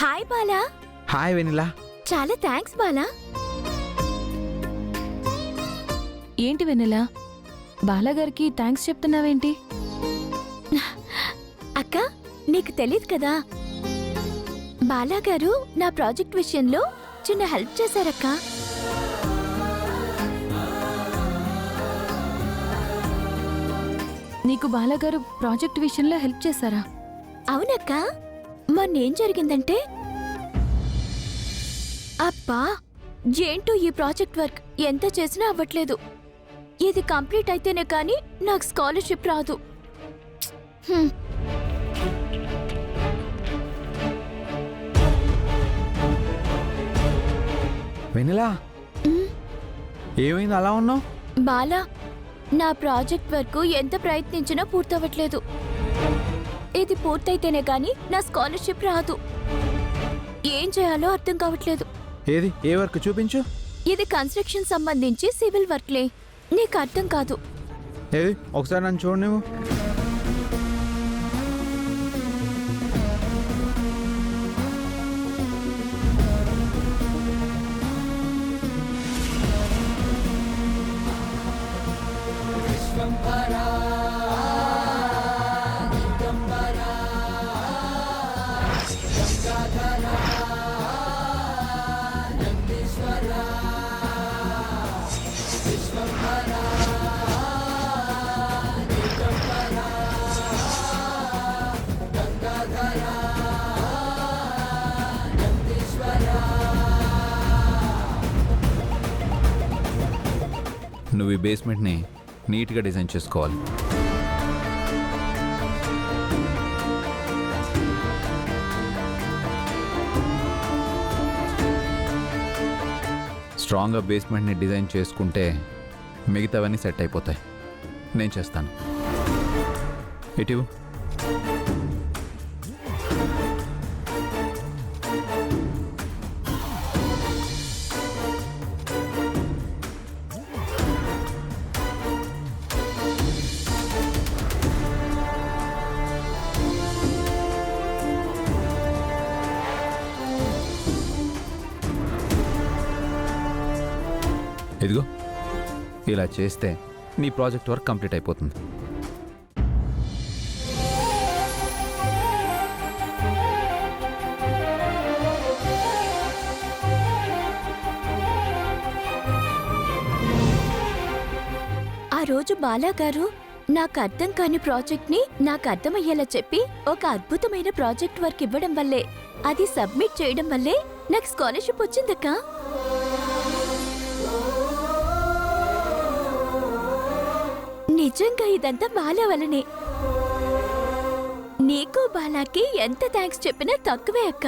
Hi Bala. Hi Vennela. చాలా thanks Bala. ఏంటి వెన్నెలా, బాలాగారికి థ్యాంక్స్ చెప్తున్నావేంటి? అక్క, నీకు తెలీదు కదా, బాలాగారు నా ప్రాజెక్ట్ విషయంలో చిన్న హెల్ప్ చేశారక్క. నీకు బాలాగారు ప్రాజెక్ట్ విషయంలో హెల్ప్ చేశారా? అవునక్క, మొన్నేం జరిగిందంటే, అబ్బా ఏంటో ఈ ప్రాజెక్ట్ వర్క్ ఎంత చేసినా అవ్వట్లేదు. ఇది కంప్లీట్ అయితేనే కానీ నాకు స్కాలర్షిప్ రాదు. వెనిలా, ఏమైంది అలా ఉన్నావు? బాలా, నా ప్రాజెక్ట్ వర్క్ ఎంత ప్రయత్నించినా పూర్తవ్వట్లేదు. ఇది పూర్తయితేనే కానీ నా స్కాలర్షిప్ రాదు. ఏం చేయాలో అర్థం కావట్లేదు. ఏది, ఏ వర్క్ చూపించు. ఇది కన్స్ట్రక్షన్ సంబంధించి సివిల్ వర్క్లే. నీకు అర్థం కాదు. ఏది, ఒకసారి నన్ను చూడు నువ్వు. నువ్వు ఈ బేస్మెంట్ని నీట్గా డిజైన్ చేసుకోవాలి. స్ట్రాంగ్గా బేస్మెంట్ని డిజైన్ చేసుకుంటే మిగతావన్నీ సెట్ అయిపోతాయి. నేను చేస్తాను. ఇటు ఇదిగో, ఇలా చేస్తే నీ ప్రాజెక్ట్ వర్క్ కంప్లీట్ అయిపోతుంది. ఆ రోజు బాలాగారు నాకు అర్థం కాని ప్రాజెక్ట్ ని నాకు అర్థమయ్యేలా చెప్పి ఒక అద్భుతమైన ప్రాజెక్ట్ వర్క్ ఇవ్వడం వల్లే, అది సబ్మిట్ చేయడం వల్లే నాకు స్కాలర్షిప్ వచ్చిందక్క. నిజంగా ఇదంతా బాలా వల్లనే. నీకు బాలాకి ఎంత థ్యాంక్స్ చెప్పినా తక్కువే అక్క.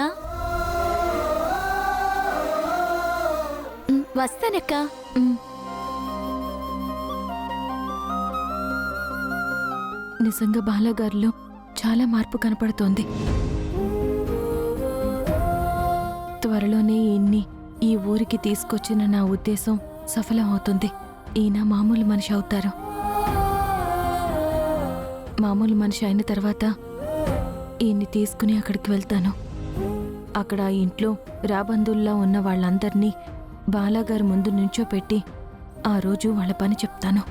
వస్తానక్క. నిజంగా బాలాగారిలో చాలా మార్పు కనపడుతోంది. త్వరలోనే ఈయన్ని ఈ ఊరికి తీసుకొచ్చిన నా ఉద్దేశం సఫలం అవుతుంది. ఈయన మామూలు మనిషి అవుతారు. మామూలు మనిషి అయిన తర్వాత ఈయన్ని తీసుకుని అక్కడికి వెళ్తాను. అక్కడ ఆ ఇంట్లో రాబందుల్లా ఉన్న వాళ్ళందర్నీ బాలాగారి ముందు నుంచోపెట్టి ఆ రోజు వాళ్ళ పని చెప్తాను.